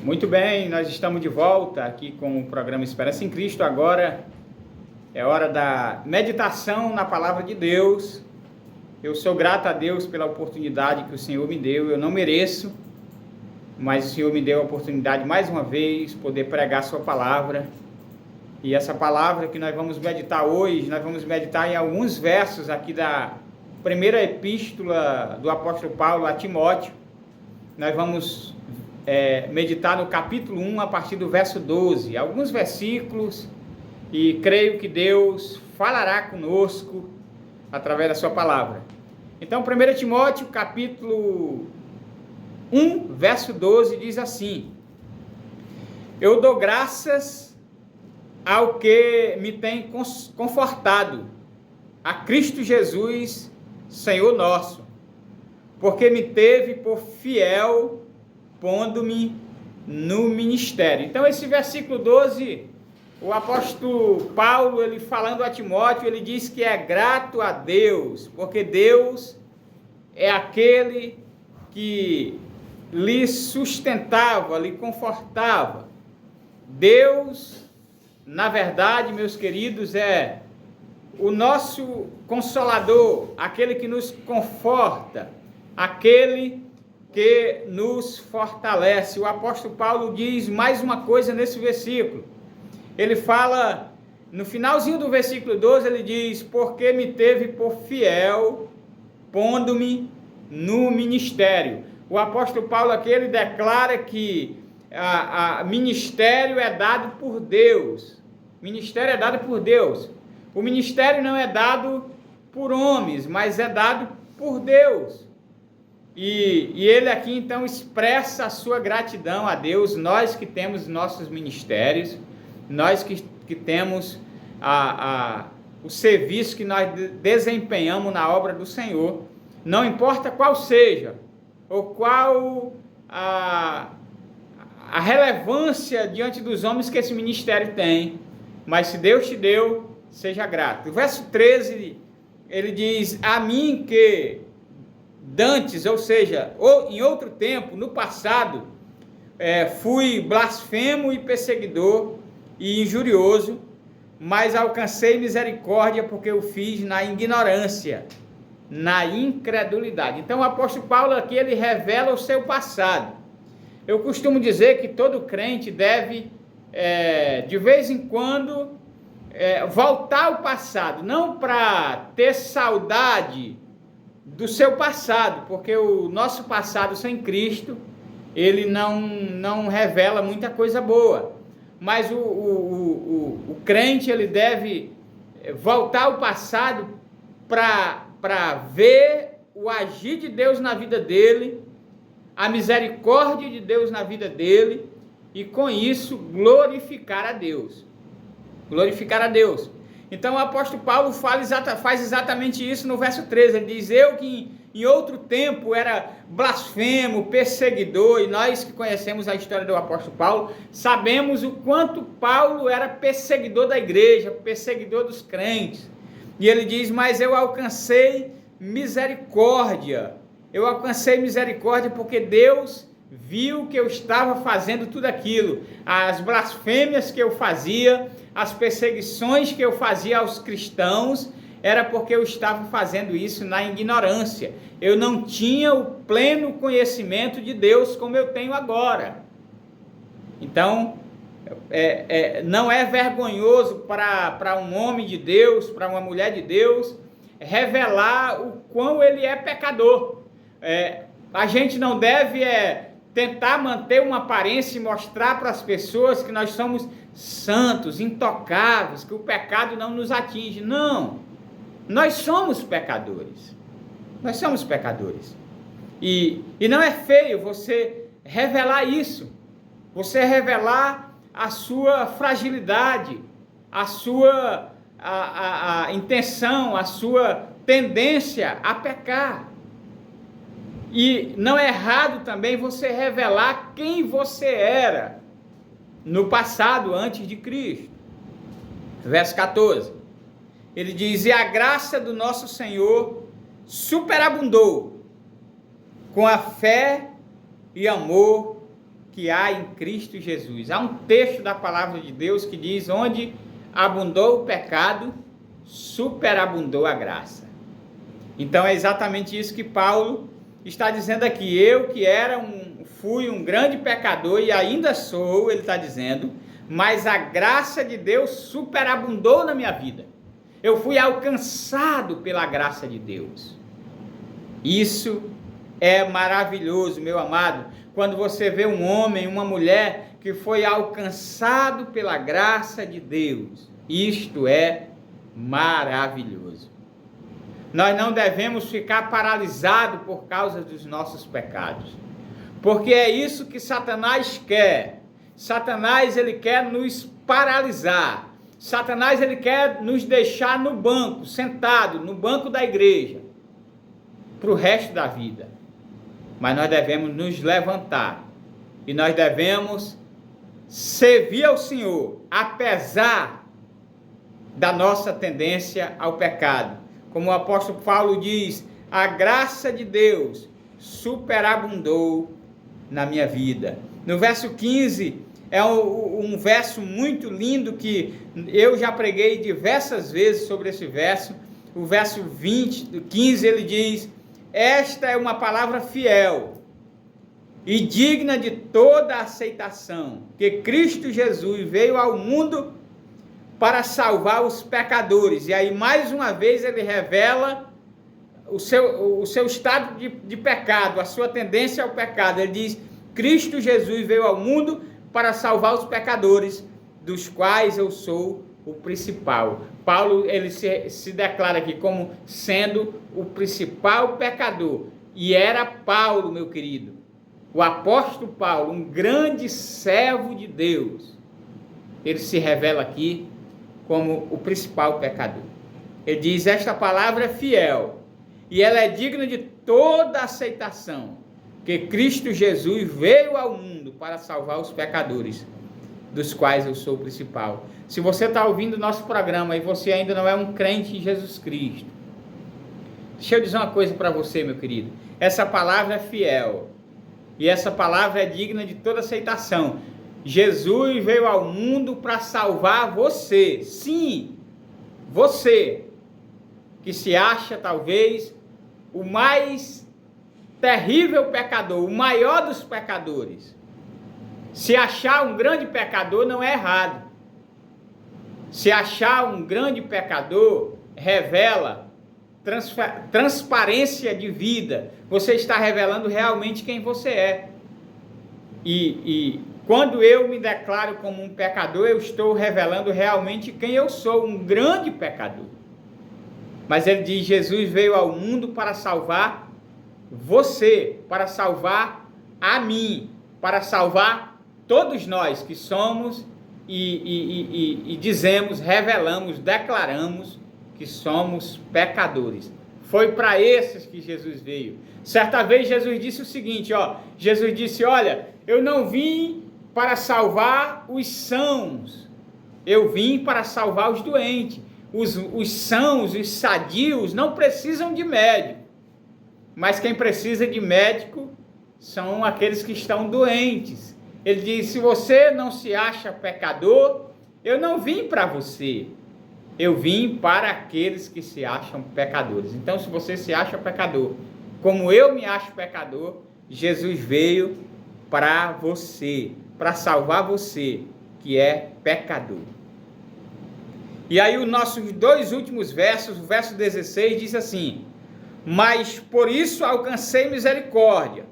Muito bem, nós estamos de volta aqui com o programa Esperança em Cristo. Agora é hora da meditação na Palavra de Deus. Eu sou grato a Deus pela oportunidade que o Senhor me deu. Eu não mereço, mas o Senhor me deu a oportunidade mais uma vez poder pregar a sua palavra. E essa palavra que nós vamos meditar hoje, nós vamos meditar em alguns versos aqui da primeira epístola do apóstolo Paulo a Timóteo. Nós vamos meditar no capítulo 1, a partir do verso 12, alguns versículos, e creio que Deus falará conosco através da sua palavra. Então, 1 Timóteo, capítulo 1, verso 12, diz assim: Eu dou graças ao que me tem confortado, a Cristo Jesus, Senhor nosso, porque me teve por fiel, pondo-me no ministério. Então, esse versículo 12, o apóstolo Paulo, ele falando a Timóteo, ele diz que é grato a Deus, porque Deus é aquele que lhe sustentava, lhe confortava. Deus, na verdade, meus queridos, é o nosso consolador, aquele que nos conforta, aquele que nos fortalece. O apóstolo Paulo diz mais uma coisa nesse versículo. Ele fala, no finalzinho do versículo 12, ele diz: porque me teve por fiel, pondo-me no ministério. O apóstolo Paulo aqui, ele declara que a ministério é dado por Deus. Ministério é dado por Deus. O ministério não é dado por homens, mas é dado por Deus. E ele aqui então expressa a sua gratidão a Deus, nós que temos nossos ministérios, nós que temos o serviço que nós desempenhamos na obra do Senhor, não importa qual seja, ou qual a relevância diante dos homens que esse ministério tem, mas se Deus te deu, seja grato. O verso 13, ele diz: a mim que dantes, ou seja, em outro tempo, no passado, fui blasfemo e perseguidor e injurioso, mas alcancei misericórdia porque eu fiz na ignorância, na incredulidade. Então o apóstolo Paulo aqui, ele revela o seu passado. Eu costumo dizer que todo crente deve, de vez em quando, voltar ao passado, não para ter saudade do seu passado, porque o nosso passado sem Cristo, ele não revela muita coisa boa, mas o crente, ele deve voltar ao passado para ver o agir de Deus na vida dele, a misericórdia de Deus na vida dele, e com isso glorificar a Deus. Glorificar a Deus. Então o apóstolo Paulo faz exatamente isso no verso 13, ele diz: eu que em outro tempo era blasfemo, perseguidor, e nós que conhecemos a história do apóstolo Paulo, sabemos o quanto Paulo era perseguidor da igreja, perseguidor dos crentes, e ele diz: mas eu alcancei misericórdia porque Deus viu que eu estava fazendo tudo aquilo, as blasfêmias que eu fazia, as perseguições que eu fazia aos cristãos, era porque eu estava fazendo isso na ignorância. Eu não tinha o pleno conhecimento de Deus como eu tenho agora. Então, não é vergonhoso para um homem de Deus, para uma mulher de Deus, revelar o quão ele é pecador. A gente não deve tentar manter uma aparência e mostrar para as pessoas que nós somos santos, intocáveis, que o pecado não nos atinge. Não, nós somos pecadores. Nós somos pecadores. E não é feio você revelar isso, você revelar a sua fragilidade, a sua a intenção, a sua tendência a pecar. E não é errado também você revelar quem você era no passado, antes de Cristo. Verso 14, ele diz: e a graça do nosso Senhor superabundou com a fé e amor que há em Cristo Jesus. Há um texto da palavra de Deus que diz: onde abundou o pecado, superabundou a graça. Então é exatamente isso que Paulo está dizendo aqui. Eu que fui um grande pecador e ainda sou, ele está dizendo, mas a graça de Deus superabundou na minha vida. Eu fui alcançado pela graça de Deus. Isso é maravilhoso, meu amado, quando você vê um homem, uma mulher que foi alcançado pela graça de Deus. Isto é maravilhoso. Nós não devemos ficar paralisados por causa dos nossos pecados, porque é isso que Satanás quer. Satanás, ele quer nos paralisar. Satanás, ele quer nos deixar no banco, sentado no banco da igreja, para o resto da vida. Mas nós devemos nos levantar e nós devemos servir ao Senhor, apesar da nossa tendência ao pecado. Como o apóstolo Paulo diz, a graça de Deus superabundou na minha vida. No verso 15, é um verso muito lindo que eu já preguei diversas vezes sobre esse verso. O verso 15, ele diz: esta é uma palavra fiel e digna de toda aceitação, que Cristo Jesus veio ao mundo para salvar os pecadores. E aí, mais uma vez, ele revela o seu estado de pecado, a sua tendência ao pecado. Ele diz: Cristo Jesus veio ao mundo para salvar os pecadores, dos quais eu sou o principal. Paulo, ele se declara aqui como sendo o principal pecador. E era Paulo, meu querido, o apóstolo Paulo, um grande servo de Deus. Ele se revela aqui como o principal pecador. Ele diz: esta palavra é fiel e ela é digna de toda aceitação, que Cristo Jesus veio ao mundo para salvar os pecadores, dos quais eu sou o principal. Se você está ouvindo o nosso programa e você ainda não é um crente em Jesus Cristo, deixa eu dizer uma coisa para você, meu querido. Essa palavra é fiel e essa palavra é digna de toda aceitação. Jesus veio ao mundo para salvar você. Sim, você que se acha talvez o mais terrível pecador, o maior dos pecadores. Se achar um grande pecador não é errado. Se achar um grande pecador revela transparência de vida. Você está revelando realmente quem você é. E quando eu me declaro como um pecador, eu estou revelando realmente quem eu sou, um grande pecador. Mas ele diz: Jesus veio ao mundo para salvar você, para salvar a mim, para salvar todos nós que somos e dizemos, revelamos, declaramos que somos pecadores. Foi para esses que Jesus veio. Certa vez Jesus disse o seguinte, Jesus disse: olha, eu não vim para salvar os sãos, eu vim para salvar os doentes. Os sãos, os sadios não precisam de médico, mas quem precisa de médico são aqueles que estão doentes. Ele diz: se você não se acha pecador, eu não vim para você, eu vim para aqueles que se acham pecadores. Então, se você se acha pecador, como eu me acho pecador, Jesus veio para você, para salvar você, que é pecador. E aí os nossos dois últimos versos, o verso 16 diz assim: mas por isso alcancei misericórdia,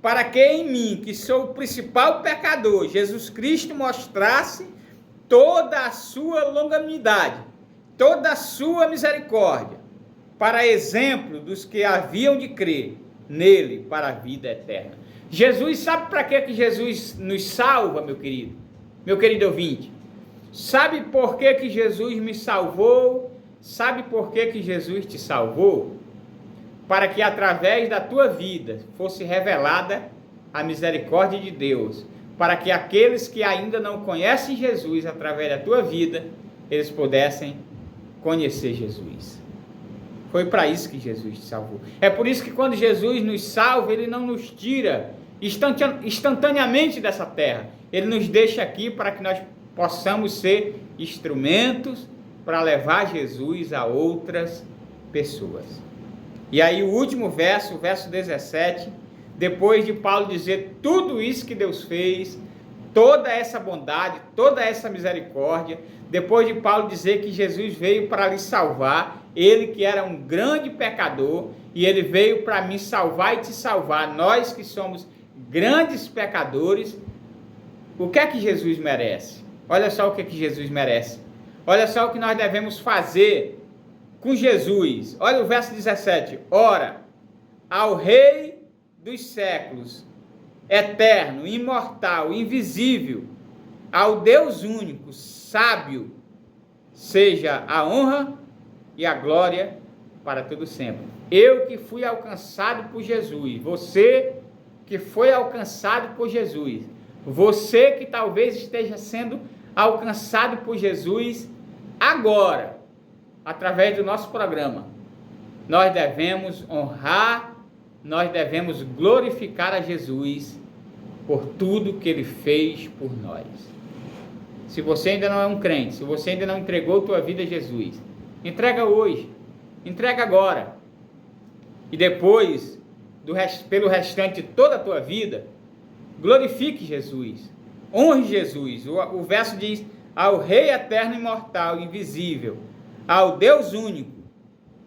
para que em mim, que sou o principal pecador, Jesus Cristo mostrasse toda a sua longanimidade, toda a sua misericórdia, para exemplo dos que haviam de crer nele para a vida eterna. Jesus, sabe para que Jesus nos salva, meu querido ouvinte? Sabe por que Jesus me salvou? Sabe por que Jesus te salvou? Para que através da tua vida fosse revelada a misericórdia de Deus, para que aqueles que ainda não conhecem Jesus, através da tua vida, eles pudessem conhecer Jesus. Foi para isso que Jesus te salvou. É por isso que quando Jesus nos salva, ele não nos tira instantaneamente dessa terra. Ele nos deixa aqui para que nós possamos ser instrumentos para levar Jesus a outras pessoas. E aí o último verso, o verso 17, depois de Paulo dizer tudo isso que Deus fez, toda essa bondade, toda essa misericórdia, depois de Paulo dizer que Jesus veio para lhe salvar, ele que era um grande pecador, e ele veio para me salvar e te salvar, nós que somos grandes pecadores, o que é que Jesus merece? Olha só o que é que Jesus merece. Olha só o que nós devemos fazer com Jesus. Olha o verso 17. Ora, ao Rei dos séculos, eterno, imortal, invisível, ao Deus único, sábio, seja a honra e a glória para todo sempre. Eu que fui alcançado por Jesus, você que foi alcançado por Jesus, você que talvez esteja sendo alcançado por Jesus agora, através do nosso programa, nós devemos honrar, nós devemos glorificar a Jesus por tudo que Ele fez por nós. Se você ainda não é um crente, se você ainda não entregou tua vida a Jesus, entrega hoje, entrega agora, e depois, pelo restante de toda a tua vida, glorifique Jesus, honre Jesus. O verso diz, ao Rei eterno, imortal, invisível, ao Deus único,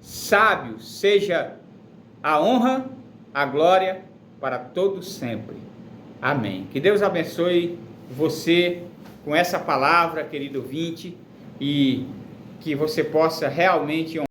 sábio, seja a honra, a glória para todos sempre. Amém. Que Deus abençoe você com essa palavra, querido ouvinte, e que você possa realmente honrar